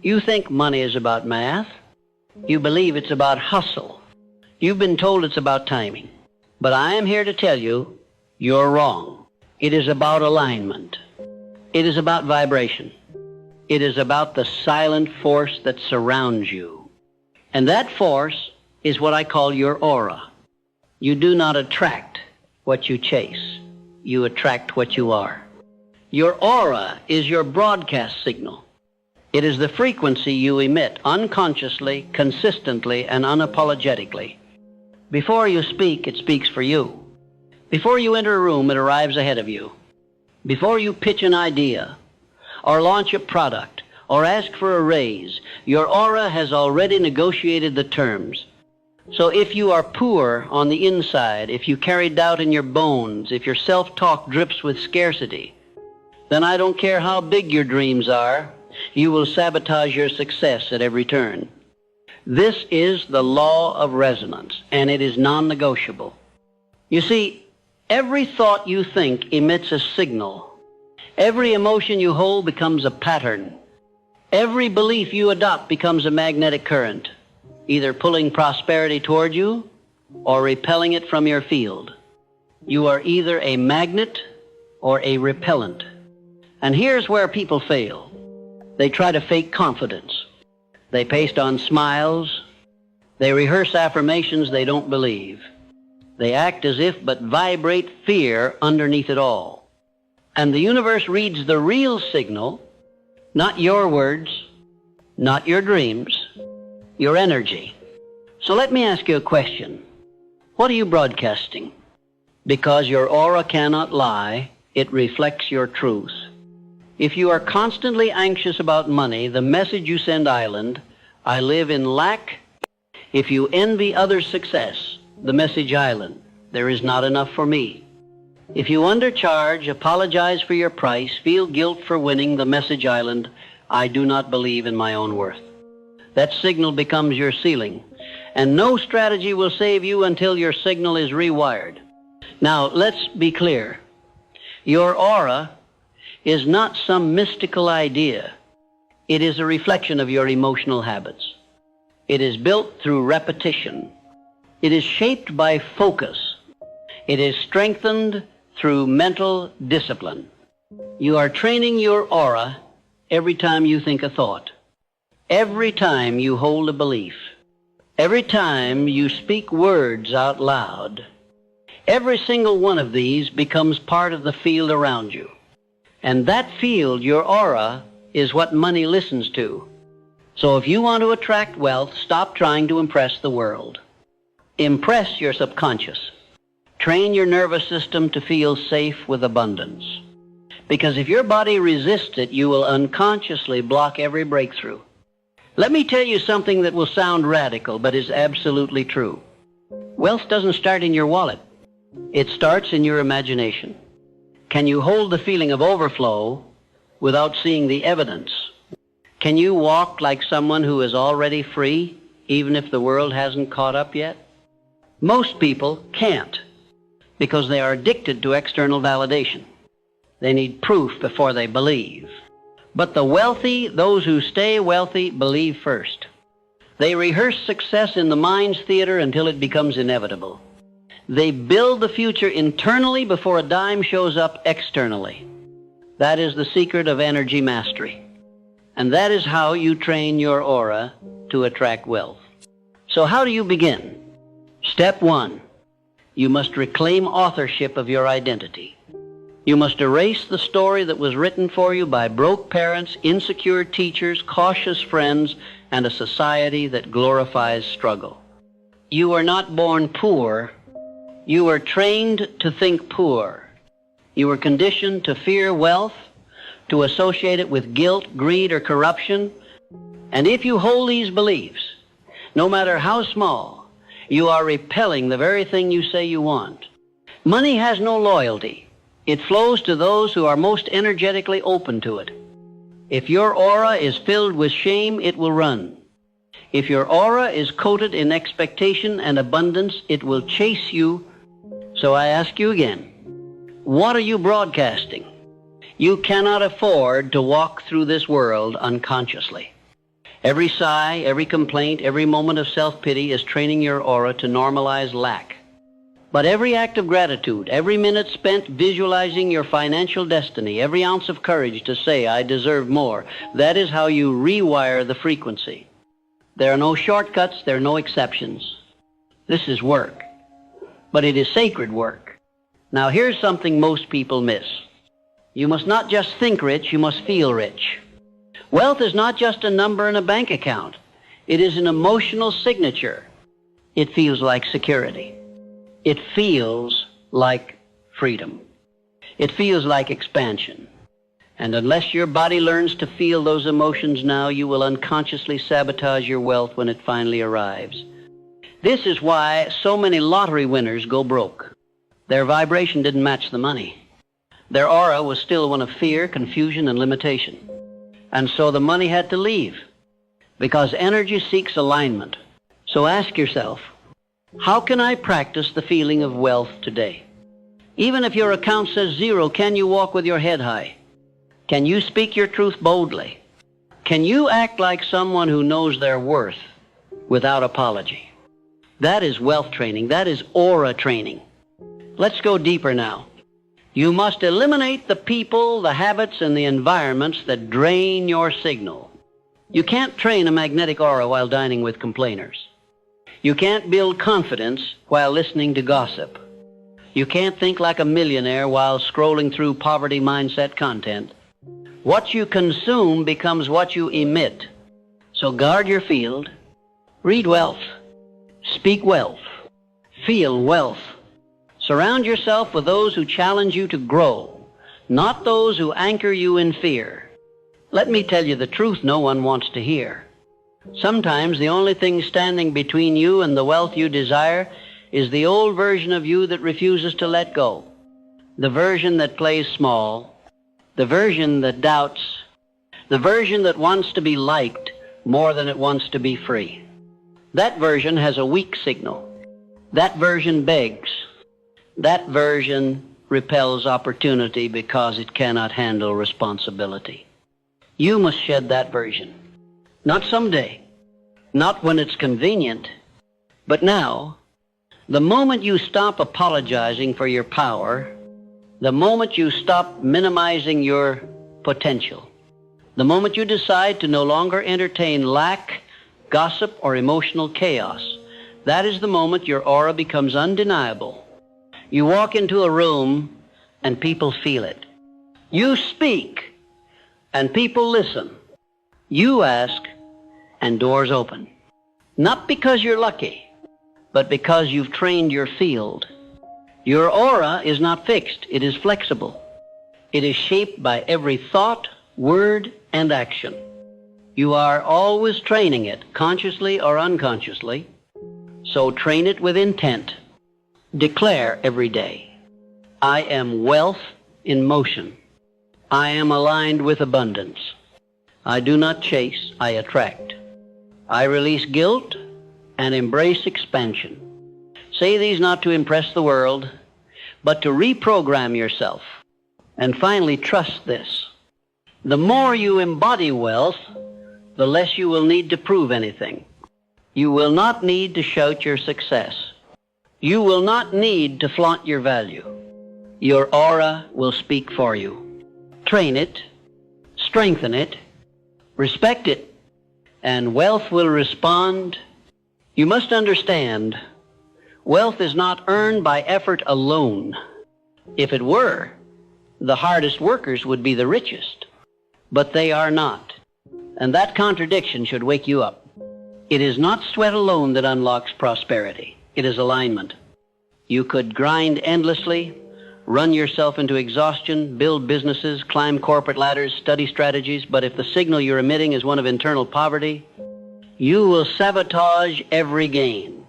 You think money is about math. You believe it's about hustle. You've been told it's about timing. But I am here to tell you, you're wrong. It is about alignment. It is about vibration. It is about the silent force that surrounds you. And that force is what I call your aura. You do not attract what you chase. You attract what you are. Your aura is your broadcast signal. It is the frequency you emit unconsciously, consistently, and unapologetically. Before you speak, it speaks for you. Before you enter a room, it arrives ahead of you. Before you pitch an idea, or launch a product, or ask for a raise, your aura has already negotiated the terms. So if you are poor on the inside, if you carry doubt in your bones, if your self-talk drips with scarcity, then I don't care how big your dreams are, you will sabotage your success at every turn. This is the law of resonance, and it is non-negotiable. You see, every thought you think emits a signal. Every emotion you hold becomes a pattern. Every belief you adopt becomes a magnetic current, either pulling prosperity toward you or repelling it from your field. You are either a magnet or a repellent. And here's where people fail. They try to fake confidence. They paste on smiles. They rehearse affirmations they don't believe. They act as if but vibrate fear underneath it all. And the universe reads the real signal, not your words, not your dreams, your energy. So let me ask you a question. What are you broadcasting? Because your aura cannot lie, it reflects your truth. If you are constantly anxious about money, the message you send island, I live in lack. If you envy others' success, the message island, there is not enough for me. If you undercharge, apologize for your price, feel guilt for winning, the message island, I do not believe in my own worth. That signal becomes your ceiling, and no strategy will save you until your signal is rewired. Now, let's be clear. Your aura is not some mystical idea. It is a reflection of your emotional habits. It is built through repetition. It is shaped by focus. It is strengthened through mental discipline. You are training your aura every time you think a thought, every time you hold a belief, every time you speak words out loud. Every single one of these becomes part of the field around you. And that field, your aura, is what money listens to. So if you want to attract wealth, stop trying to impress the world. Impress your subconscious. Train your nervous system to feel safe with abundance. Because if your body resists it, you will unconsciously block every breakthrough. Let me tell you something that will sound radical, but is absolutely true. Wealth doesn't start in your wallet. It starts in your imagination. Can you hold the feeling of overflow without seeing the evidence? Can you walk like someone who is already free, even if the world hasn't caught up yet? Most people can't, because they are addicted to external validation. They need proof before they believe. But the wealthy, those who stay wealthy, believe first. They rehearse success in the mind's theater until it becomes inevitable. They build the future internally before a dime shows up externally. That is the secret of energy mastery. And that is how you train your aura to attract wealth. So how do you begin? Step 1, you must reclaim authorship of your identity. You must erase the story that was written for you by broke parents, insecure teachers, cautious friends, and a society that glorifies struggle. You are not born poor. You were trained to think poor. You were conditioned to fear wealth, to associate it with guilt, greed, or corruption. And if you hold these beliefs, no matter how small, you are repelling the very thing you say you want. Money has no loyalty. It flows to those who are most energetically open to it. If your aura is filled with shame, it will run. If your aura is coated in expectation and abundance, it will chase you. So I ask you again, what are you broadcasting? You cannot afford to walk through this world unconsciously. Every sigh, every complaint, every moment of self-pity is training your aura to normalize lack. But every act of gratitude, every minute spent visualizing your financial destiny, every ounce of courage to say, I deserve more, that is how you rewire the frequency. There are no shortcuts, there are no exceptions. This is work, but it is sacred work. Now here's something most people miss. You must not just think rich, you must feel rich. Wealth is not just a number in a bank account. It is an emotional signature. It feels like security. It feels like freedom. It feels like expansion. And unless your body learns to feel those emotions now, you will unconsciously sabotage your wealth when it finally arrives. This is why so many lottery winners go broke. Their vibration didn't match the money. Their aura was still one of fear, confusion, and limitation. And so the money had to leave, because energy seeks alignment. So ask yourself, how can I practice the feeling of wealth today? Even if your account says zero, can you walk with your head high? Can you speak your truth boldly? Can you act like someone who knows their worth without apology? That is wealth training. That is aura training. Let's go deeper now. You must eliminate the people, the habits, and the environments that drain your signal. You can't train a magnetic aura while dining with complainers. You can't build confidence while listening to gossip. You can't think like a millionaire while scrolling through poverty mindset content. What you consume becomes what you emit. So guard your field. Read wealth. Speak wealth. Feel wealth. Surround yourself with those who challenge you to grow, not those who anchor you in fear. Let me tell you the truth no one wants to hear. Sometimes the only thing standing between you and the wealth you desire is the old version of you that refuses to let go, the version that plays small, the version that doubts, the version that wants to be liked more than it wants to be free. That version has a weak signal. That version begs. That version repels opportunity because it cannot handle responsibility. You must shed that version. Not someday, not when it's convenient, but now. The moment you stop apologizing for your power, the moment you stop minimizing your potential, the moment you decide to no longer entertain lack, gossip, or emotional chaos, that is the moment your aura becomes undeniable. You walk into a room and people feel it. You speak and people listen. You ask and doors open. Not because you're lucky, but because you've trained your field. Your aura is not fixed. It is flexible. It is shaped by every thought, word, and action. You are always training it, consciously or unconsciously. So train it with intent. Declare every day, I am wealth in motion. I am aligned with abundance. I do not chase, I attract. I release guilt and embrace expansion. Say these not to impress the world, but to reprogram yourself. And finally, trust this. The more you embody wealth, the less you will need to prove anything. You will not need to shout your success. You will not need to flaunt your value. Your aura will speak for you. Train it, strengthen it, respect it, and wealth will respond. You must understand, wealth is not earned by effort alone. If it were, the hardest workers would be the richest. But they are not. And that contradiction should wake you up. It is not sweat alone that unlocks prosperity. It is alignment. You could grind endlessly, run yourself into exhaustion, build businesses, climb corporate ladders, study strategies, but if the signal you're emitting is one of internal poverty, you will sabotage every gain.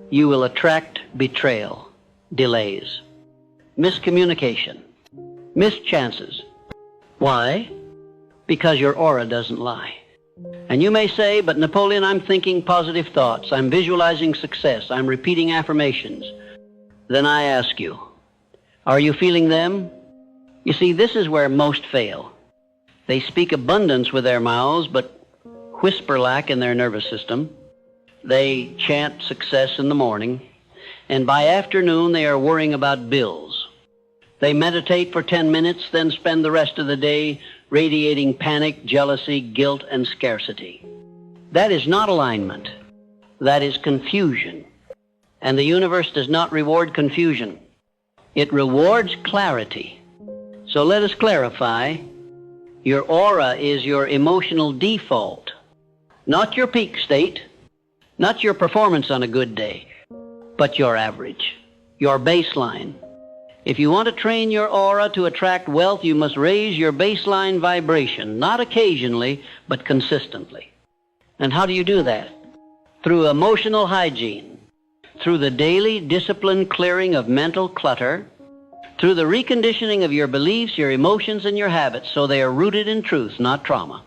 You will attract betrayal, delays, miscommunication, missed chances. Why? Because your aura doesn't lie. And you may say, but Napoleon, I'm thinking positive thoughts. I'm visualizing success. I'm repeating affirmations. Then I ask you, are you feeling them? You see, this is where most fail. They speak abundance with their mouths, but whisper-like in their nervous system. They chant success in the morning, and by afternoon they are worrying about bills. They meditate for 10 minutes, then spend the rest of the day radiating panic, jealousy, guilt, and scarcity. That is not alignment. That is confusion. And the universe does not reward confusion. It rewards clarity. So let us clarify. Your aura is your emotional default, not your peak state, not your performance on a good day, but your average, your baseline. If you want to train your aura to attract wealth, you must raise your baseline vibration, not occasionally, but consistently. And how do you do that? Through emotional hygiene, through the daily disciplined clearing of mental clutter, through the reconditioning of your beliefs, your emotions, and your habits so they are rooted in truth, not trauma.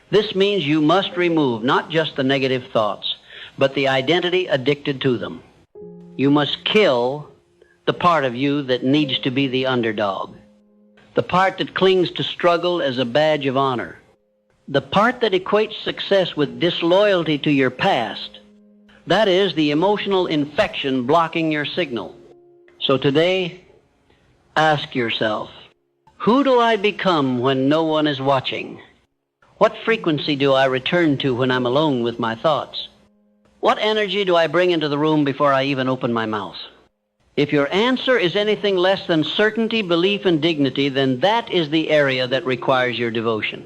This means you must remove not just the negative thoughts, but the identity addicted to them. You must kill the part of you that needs to be the underdog, the part that clings to struggle as a badge of honor, the part that equates success with disloyalty to your past. That is the emotional infection blocking your signal. So today, ask yourself, who do I become when no one is watching? What frequency do I return to when I'm alone with my thoughts? What energy do I bring into the room before I even open my mouth? If your answer is anything less than certainty, belief, and dignity, then that is the area that requires your devotion.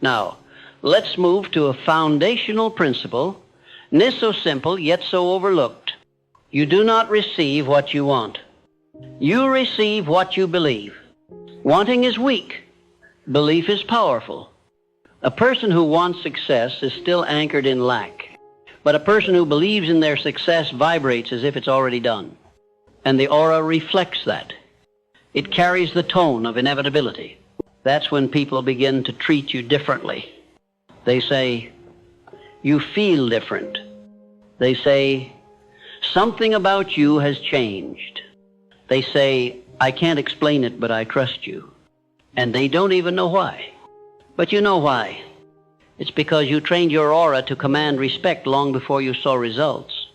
Now, let's move to a foundational principle, not so simple, yet so overlooked. You do not receive what you want. You receive what you believe. Wanting is weak. Belief is powerful. A person who wants success is still anchored in lack. But a person who believes in their success vibrates as if it's already done. And the aura reflects that. It carries the tone of inevitability. That's when people begin to treat you differently. They say, you feel different. They say, something about you has changed. They say, I can't explain it, but I trust you. And they don't even know why. But you know why. It's because you trained your aura to command respect long before you saw results.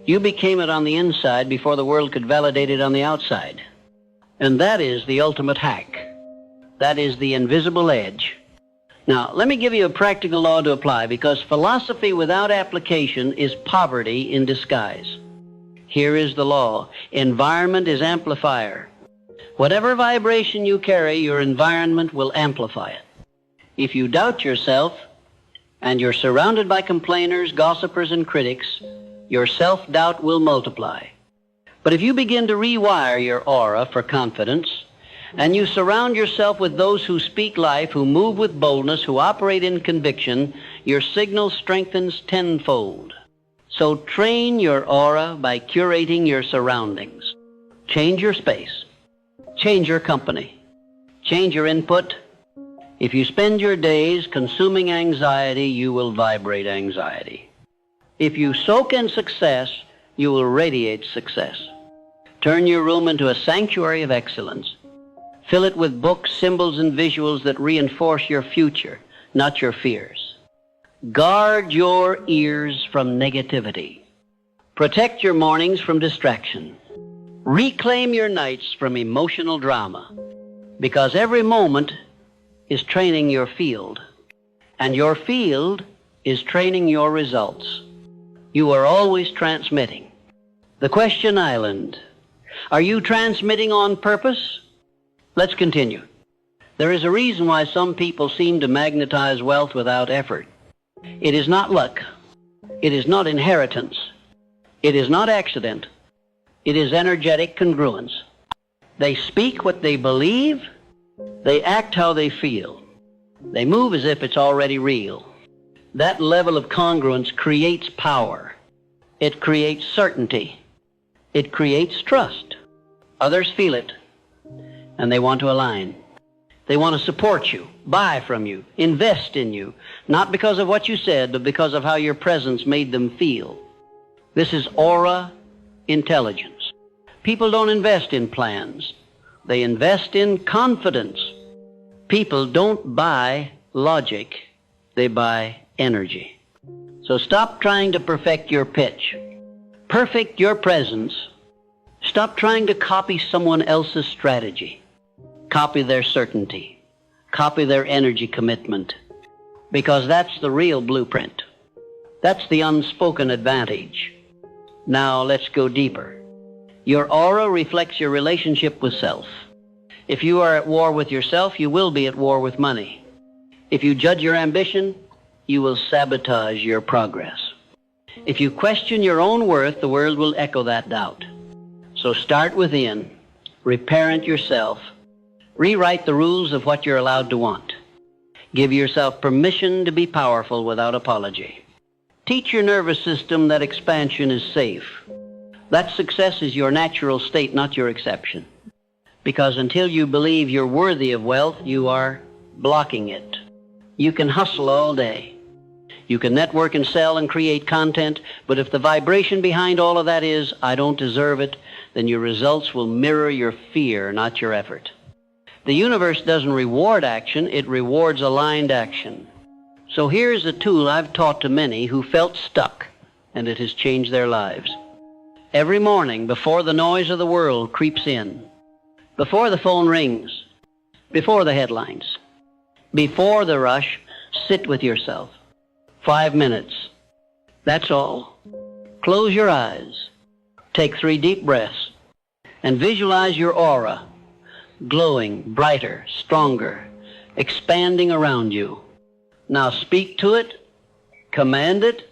You became it on the inside before the world could validate it on the outside. And that is the ultimate hack. That is the invisible edge. Now, let me give you a practical law to apply, because philosophy without application is poverty in disguise. Here is the law. Environment is amplifier. Whatever vibration you carry, your environment will amplify it. If you doubt yourself, and you're surrounded by complainers, gossipers, and critics, your self-doubt will multiply. But if you begin to rewire your aura for confidence, and you surround yourself with those who speak life, who move with boldness, who operate in conviction, your signal strengthens tenfold. So train your aura by curating your surroundings. Change your space. Change your company. Change your input. If you spend your days consuming anxiety, you will vibrate anxiety. If you soak in success, you will radiate success. Turn your room into a sanctuary of excellence. Fill it with books, symbols, and visuals that reinforce your future, not your fears. Guard your ears from negativity. Protect your mornings from distraction. Reclaim your nights from emotional drama, because every moment is training your field, and your field is training your results. You are always transmitting. The question island. Are you transmitting on purpose? Let's continue. There is a reason why some people seem to magnetize wealth without effort. It is not luck. It is not inheritance. It is not accident. It is energetic congruence. They speak what they believe. They act how they feel. They move as if it's already real. That level of congruence creates power. It creates certainty. It creates trust. Others feel it, and they want to align. They want to support you, buy from you, invest in you, not because of what you said, but because of how your presence made them feel. This is aura intelligence. People don't invest in plans. They invest in confidence. People don't buy logic. They buy energy. So stop trying to perfect your pitch. Perfect your presence. Stop trying to copy someone else's strategy. Copy their certainty. Copy their energy commitment. Because that's the real blueprint. That's the unspoken advantage. Now let's go deeper. Your aura reflects your relationship with self. If you are at war with yourself, you will be at war with money. If you judge your ambition, you will sabotage your progress. If you question your own worth, the world will echo that doubt. So start within, reparent yourself, rewrite the rules of what you're allowed to want. Give yourself permission to be powerful without apology. Teach your nervous system that expansion is safe. That success is your natural state, not your exception. Because until you believe you're worthy of wealth, you are blocking it. You can hustle all day. You can network and sell and create content, but if the vibration behind all of that is, I don't deserve it, then your results will mirror your fear, not your effort. The universe doesn't reward action, it rewards aligned action. So here's a tool I've taught to many who felt stuck, and it has changed their lives. Every morning, before the noise of the world creeps in, before the phone rings, before the headlines, before the rush, sit with yourself. 5 minutes. That's all. Close your eyes. Take 3 deep breaths and visualize your aura, glowing, brighter, stronger, expanding around you. Now speak to it, command it.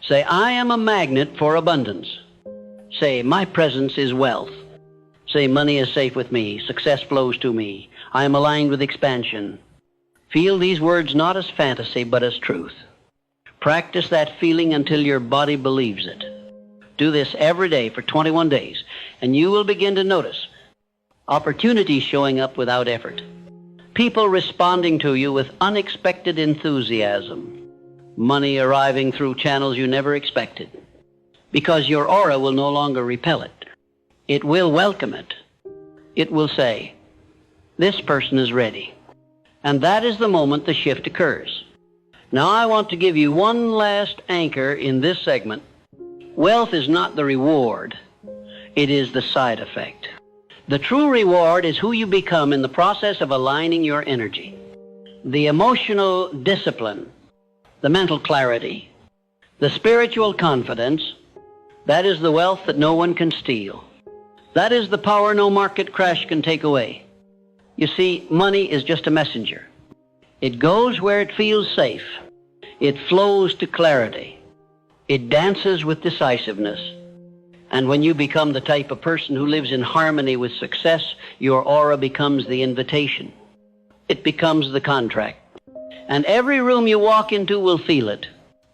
Say, I am a magnet for abundance. Say, my presence is wealth. Say, money is safe with me, success flows to me, I am aligned with expansion. Feel these words not as fantasy, but as truth. Practice that feeling until your body believes it. Do this every day for 21 days, and you will begin to notice opportunities showing up without effort. People responding to you with unexpected enthusiasm. Money arriving through channels you never expected. Because your aura will no longer repel it. It will welcome it. It will say, this person is ready. And that is the moment the shift occurs. Now I want to give you one last anchor in this segment. Wealth is not the reward. It is the side effect. The true reward is who you become in the process of aligning your energy. The emotional discipline, the mental clarity, the spiritual confidence, that is the wealth that no one can steal. That is the power no market crash can take away. You see, money is just a messenger. It goes where it feels safe. It flows to clarity. It dances with decisiveness. And when you become the type of person who lives in harmony with success, your aura becomes the invitation. It becomes the contract. And every room you walk into will feel it.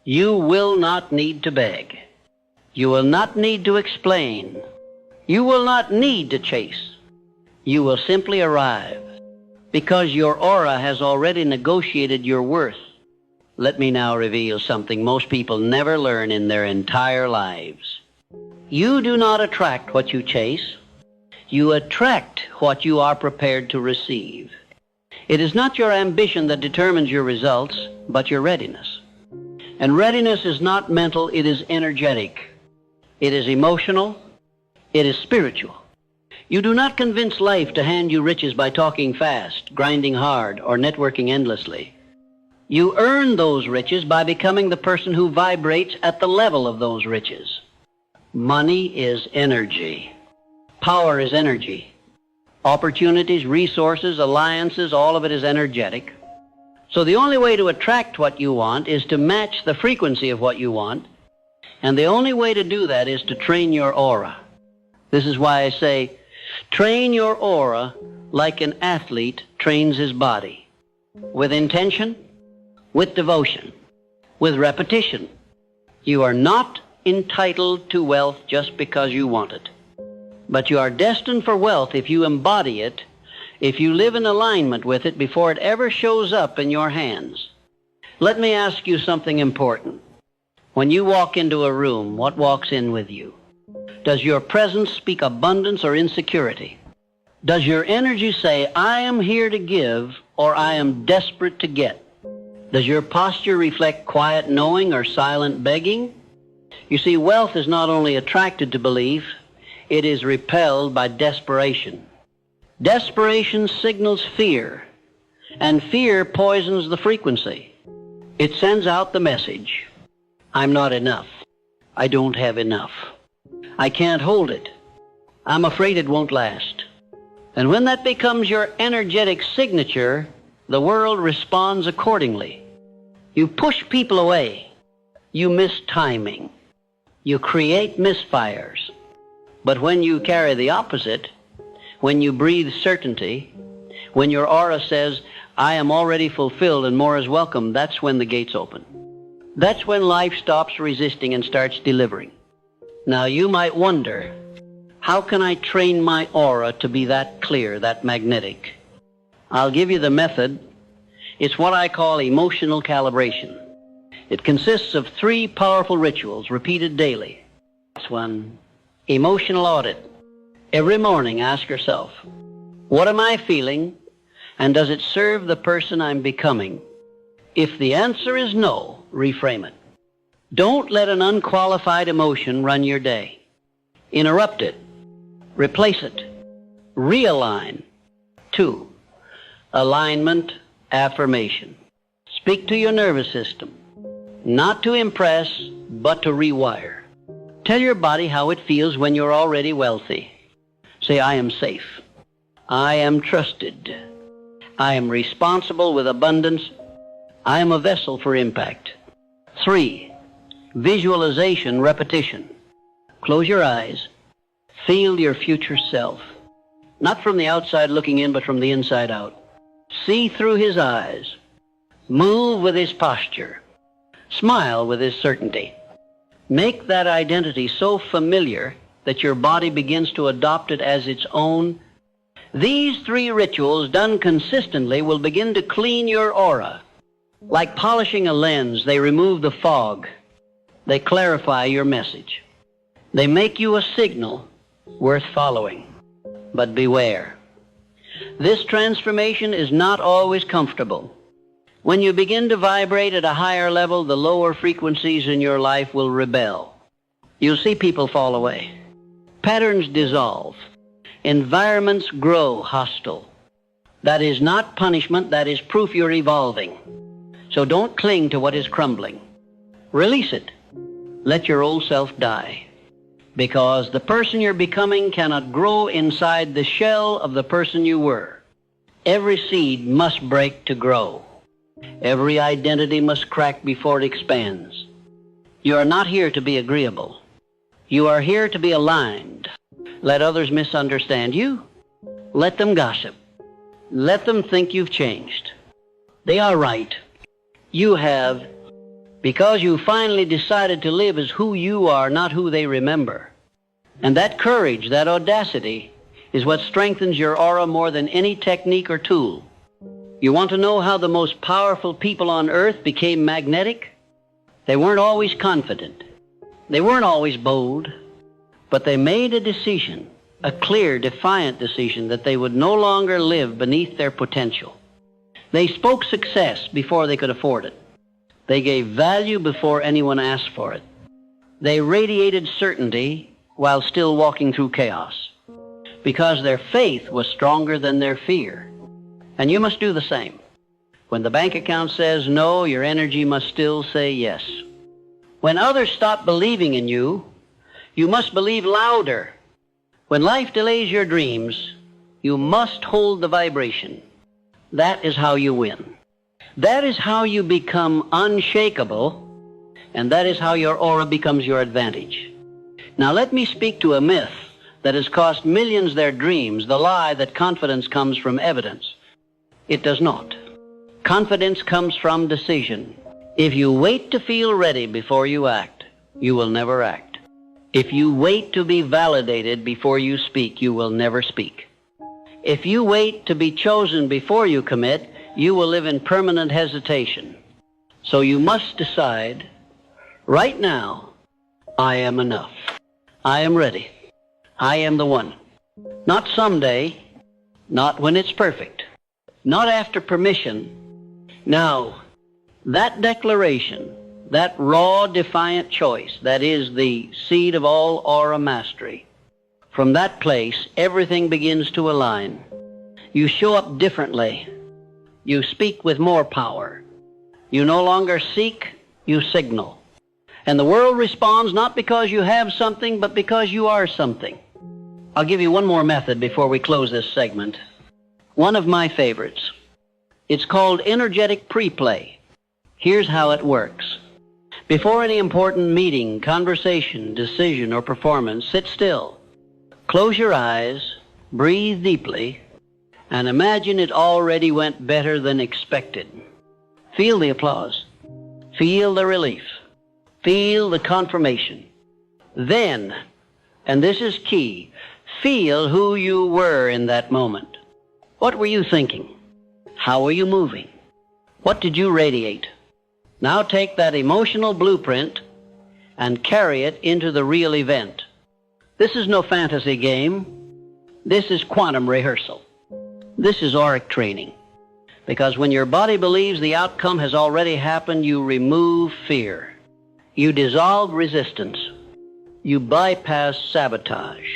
You will not need to beg. You will not need to explain. You will not need to chase. You will simply arrive. Because your aura has already negotiated your worth. Let me now reveal something most people never learn in their entire lives. You do not attract what you chase. You attract what you are prepared to receive. It is not your ambition that determines your results, but your readiness. And readiness is not mental, it is energetic. It is emotional. It is spiritual. You do not convince life to hand you riches by talking fast, grinding hard, or networking endlessly. You earn those riches by becoming the person who vibrates at the level of those riches. Money is energy. Power is energy. Opportunities, resources, alliances, all of it is energetic. So the only way to attract what you want is to match the frequency of what you want. And the only way to do that is to train your aura. This is why I say, train your aura like an athlete trains his body. With intention, with devotion, with repetition. You are not entitled to wealth just because you want it. But you are destined for wealth if you embody it, if you live in alignment with it before it ever shows up in your hands. Let me ask you something important. When you walk into a room, what walks in with you? Does your presence speak abundance or insecurity? Does your energy say, I am here to give, or I am desperate to get? Does your posture reflect quiet knowing or silent begging? You see, wealth is not only attracted to belief, it is repelled by desperation. Desperation signals fear, and fear poisons the frequency. It sends out the message, I'm not enough. I don't have enough. I can't hold it. I'm afraid it won't last. And when that becomes your energetic signature, the world responds accordingly. You push people away. You miss timing. You create misfires. But when you carry the opposite, when you breathe certainty, when your aura says, I am already fulfilled and more is welcome, that's when the gates open. That's when life stops resisting and starts delivering. Now you might wonder, how can I train my aura to be that clear, that magnetic? I'll give you the method. It's what I call emotional calibration. It consists of 3 powerful rituals repeated daily. This one, emotional audit. Every morning ask yourself, what am I feeling, and does it serve the person I'm becoming? If the answer is no, reframe it. Don't let an unqualified emotion run your day. Interrupt it. Replace it. Realign. 2, alignment, affirmation. Speak to your nervous system. Not to impress, but to rewire. Tell your body how it feels when you're already wealthy. Say, I am safe. I am trusted. I am responsible with abundance. I am a vessel for impact. 3, visualization, repetition. Close your eyes. Feel your future self. Not from the outside looking in, but from the inside out. See through his eyes. Move with his posture. Smile with his certainty. Make that identity so familiar that your body begins to adopt it as its own. These 3 rituals done consistently will begin to clean your aura. Like polishing a lens, they remove the fog. They clarify your message. They make you a signal worth following. But beware. This transformation is not always comfortable. When you begin to vibrate at a higher level, the lower frequencies in your life will rebel. You'll see people fall away. Patterns dissolve. Environments grow hostile. That is not punishment, that is proof you're evolving. So don't cling to what is crumbling. Release it. Let your old self die. Because the person you're becoming cannot grow inside the shell of the person you were. Every seed must break to grow. Every identity must crack before it expands. You are not here to be agreeable. You are here to be aligned. Let others misunderstand you. Let them gossip. Let them think you've changed. They are right. You have, because you finally decided to live as who you are, not who they remember. And that courage, that audacity, is what strengthens your aura more than any technique or tool. You want to know how the most powerful people on earth became magnetic? They weren't always confident. They weren't always bold. But they made a decision, a clear, defiant decision, that they would no longer live beneath their potential. They spoke success before they could afford it. They gave value before anyone asked for it. They radiated certainty while still walking through chaos, because their faith was stronger than their fear. And you must do the same. When the bank account says no, your energy must still say yes. When others stop believing in you, you must believe louder. When life delays your dreams, you must hold the vibration. That is how you win. That is how you become unshakable, and that is how your aura becomes your advantage. Now let me speak to a myth that has cost millions their dreams, the lie that confidence comes from evidence. It does not. Confidence comes from decision. If you wait to feel ready before you act, you will never act. If you wait to be validated before you speak, you will never speak. If you wait to be chosen before you commit, you will live in permanent hesitation. So you must decide, right now, I am enough. I am ready. I am the one. Not someday, not when it's perfect, not after permission. Now, That declaration, that raw, defiant choice, that is the seed of all aura mastery. From that place, everything begins to align. You show up differently. You speak with more power. You no longer seek, you signal. And the world responds not because you have something, but because you are something. I'll give you one more method before we close this segment. One of my favorites. It's called energetic pre-play. Here's how it works. Before any important meeting, conversation, decision, or performance, sit still. Close your eyes, breathe deeply, and imagine it already went better than expected. Feel the applause. Feel the relief. Feel the confirmation. Then, and this is key, feel who you were in that moment. What were you thinking? How were you moving? What did you radiate? Now take that emotional blueprint and carry it into the real event. This is no fantasy game. This is quantum rehearsal. This is auric training. Because when your body believes the outcome has already happened, you remove fear. You dissolve resistance. You bypass sabotage.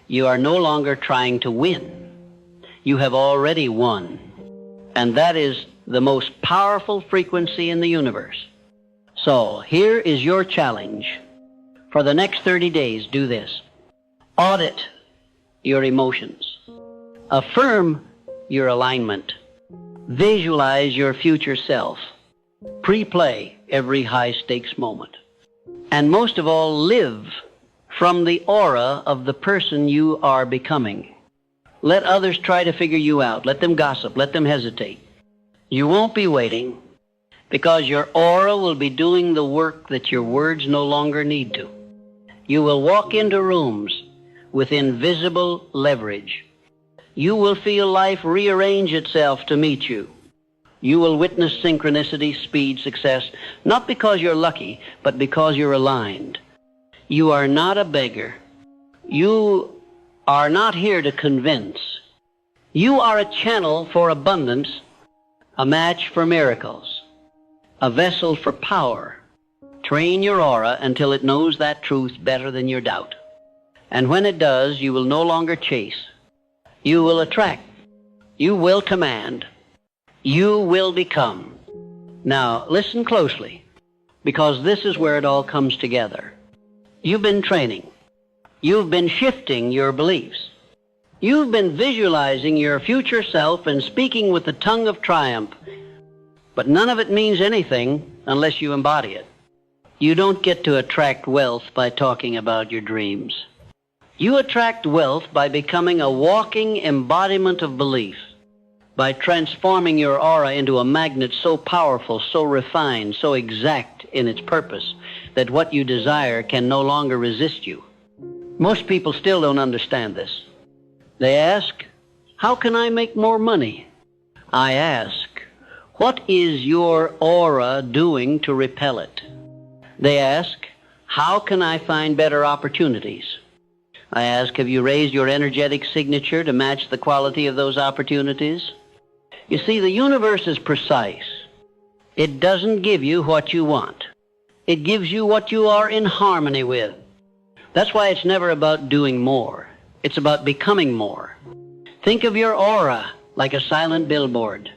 You are no longer trying to win. You have already won. And that is the most powerful frequency in the universe. So here is your challenge. For the next 30 days, do this. Audit your emotions. Affirm your alignment. Visualize your future self. Pre-play every high-stakes moment. And most of all, live from the aura of the person you are becoming. Let others try to figure you out. Let them gossip. Let them hesitate. You won't be waiting, because your aura will be doing the work that your words no longer need to. You will walk into rooms with invisible leverage. You will feel life rearrange itself to meet you. You will witness synchronicity, speed, success, not because you're lucky, but because you're aligned. You are not a beggar. You are not here to convince. You are a channel for abundance, a match for miracles, a vessel for power. Train your aura until it knows that truth better than your doubt. And when it does, you will no longer chase. You will attract. You will command. You will become. Now, listen closely, because this is where it all comes together. You've been training. You've been shifting your beliefs. You've been visualizing your future self and speaking with the tongue of triumph. But none of it means anything unless you embody it. You don't get to attract wealth by talking about your dreams. You attract wealth by becoming a walking embodiment of belief, by transforming your aura into a magnet so powerful, so refined, so exact in its purpose, that what you desire can no longer resist you. Most people still don't understand this. They ask, how can I make more money? I ask, what is your aura doing to repel it? They ask, how can I find better opportunities? I ask, have you raised your energetic signature to match the quality of those opportunities? You see, the universe is precise. It doesn't give you what you want. It gives you what you are in harmony with. That's why it's never about doing more. It's about becoming more. Think of your aura like a silent billboard.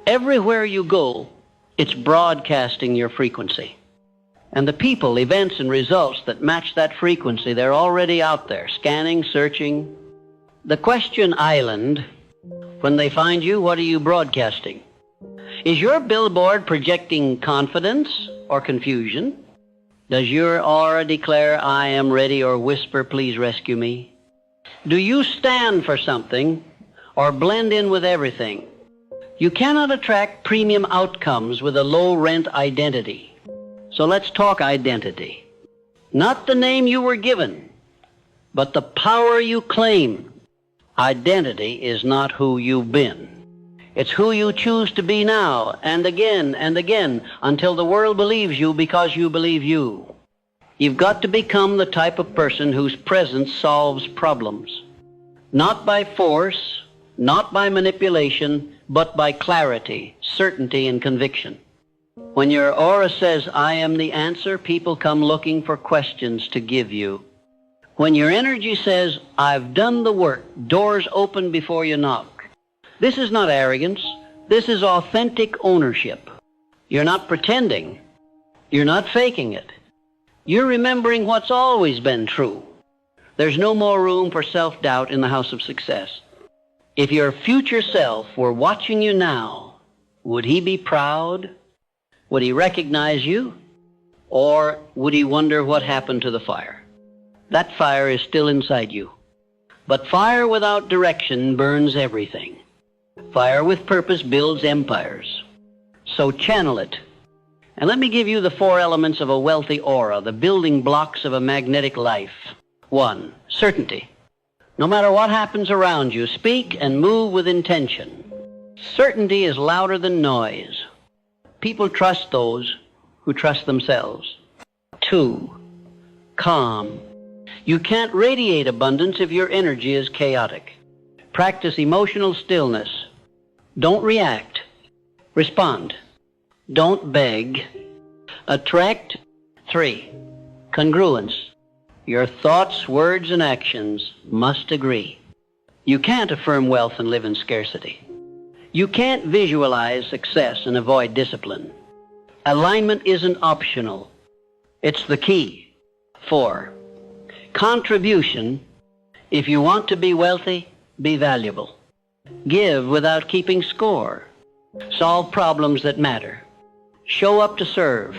Everywhere you go, it's broadcasting your frequency. And the people, events, and results that match that frequency, they're already out there, scanning, searching. The question island, when they find you, what are you broadcasting? Is your billboard projecting confidence or confusion? Does your aura declare, I am ready, or whisper, please rescue me? Do you stand for something or blend in with everything? You cannot attract premium outcomes with a low-rent identity. So let's talk identity. Not the name you were given, but the power you claim. Identity is not who you've been. It's who you choose to be now, and again, until the world believes you because you believe you. You've got to become the type of person whose presence solves problems. Not by force, not by manipulation, but by clarity, certainty, and conviction. When your aura says, I am the answer, people come looking for questions to give you. When your energy says, I've done the work, doors open before you knock. This is not arrogance. This is authentic ownership. You're not pretending. You're not faking it. You're remembering what's always been true. There's no more room for self-doubt in the house of success. If your future self were watching you now, would he be proud? Would he recognize you? Or would he wonder what happened to the fire? That fire is still inside you. But fire without direction burns everything. Fire with purpose builds empires. So channel it. And let me give you the 4 elements of a wealthy aura, the building blocks of a magnetic life. 1, certainty. No matter what happens around you, speak and move with intention. Certainty is louder than noise. People trust those who trust themselves. 2, calm. You can't radiate abundance if your energy is chaotic. Practice emotional stillness. Don't react. Respond. Don't beg. Attract. 3, congruence. Your thoughts, words, and actions must agree. You can't affirm wealth and live in scarcity. You can't visualize success and avoid discipline. Alignment isn't optional. It's the key. 4, contribution. If you want to be wealthy, be valuable. Give without keeping score. Solve problems that matter. Show up to serve,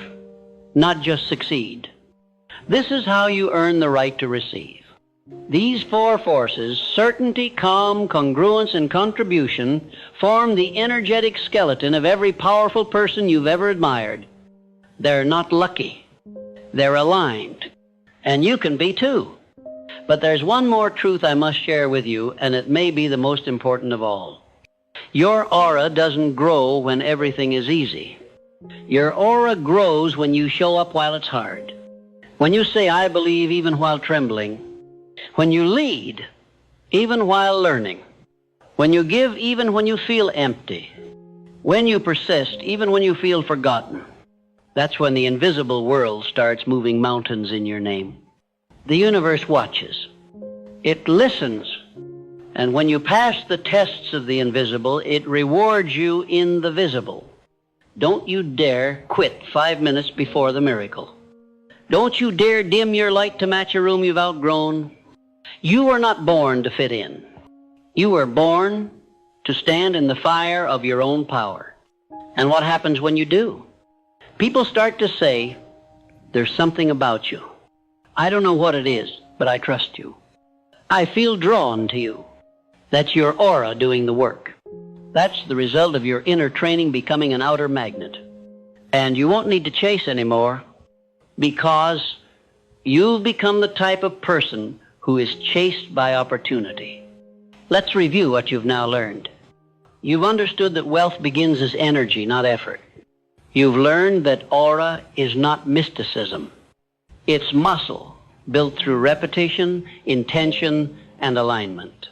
not just succeed. This is how you earn the right to receive. These 4 forces, certainty, calm, congruence, and contribution, form the energetic skeleton of every powerful person you've ever admired. They're not lucky. They're aligned. And you can be too. But there's one more truth I must share with you, and it may be the most important of all. Your aura doesn't grow when everything is easy. Your aura grows when you show up while it's hard. When you say, I believe even while trembling. When you lead, even while learning. When you give, even when you feel empty. When you persist, even when you feel forgotten. That's when the invisible world starts moving mountains in your name. The universe watches. It listens. And when you pass the tests of the invisible, it rewards you in the visible. Don't you dare quit 5 minutes before the miracle. Don't you dare dim your light to match a room you've outgrown. You were not born to fit in. You were born to stand in the fire of your own power. And what happens when you do? People start to say, there's something about you. I don't know what it is, but I trust you. I feel drawn to you. That's your aura doing the work. That's the result of your inner training becoming an outer magnet. And you won't need to chase anymore because you've become the type of person who is chased by opportunity. Let's review what you've now learned. You've understood that wealth begins as energy, not effort. You've learned that aura is not mysticism. It's muscle built through repetition, intention, and alignment.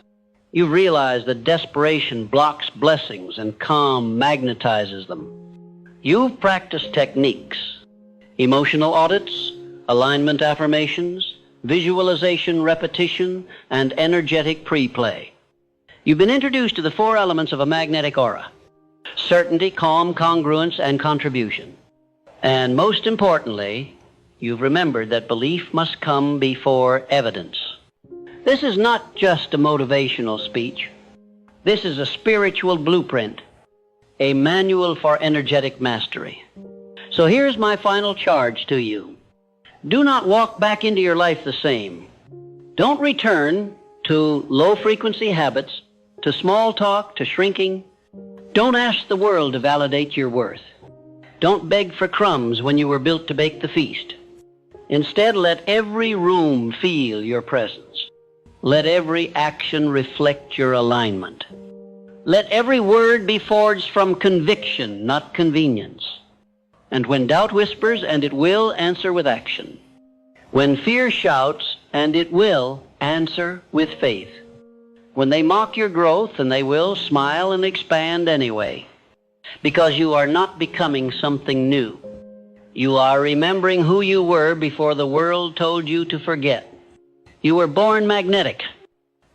You've realized that desperation blocks blessings and calm magnetizes them. You've practiced techniques, emotional audits, alignment affirmations, visualization repetition, and energetic pre-play. You've been introduced to the 4 elements of a magnetic aura: certainty, calm, congruence, and contribution. And most importantly, you've remembered that belief must come before evidence. This is not just a motivational speech. This is a spiritual blueprint, a manual for energetic mastery. So here's my final charge to you. Do not walk back into your life the same. Don't return to low-frequency habits, to small talk, to shrinking. Don't ask the world to validate your worth. Don't beg for crumbs when you were built to bake the feast. Instead, let every room feel your presence. Let every action reflect your alignment. Let every word be forged from conviction, not convenience. And when doubt whispers, and it will, answer with action. When fear shouts, and it will, answer with faith. When they mock your growth, and they will, smile and expand anyway. because you are not becoming something new. You are remembering who you were before the world told you to forget. You were born magnetic.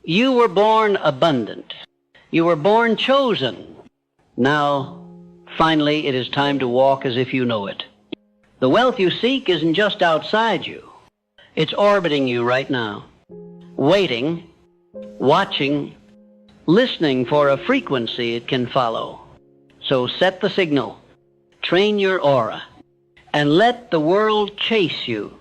You were born abundant. You were born chosen. Now, finally, it is time to walk as if you know it. The wealth you seek isn't just outside you. It's orbiting you right now, waiting, watching, listening for a frequency it can follow. So set the signal, train your aura, and let the world chase you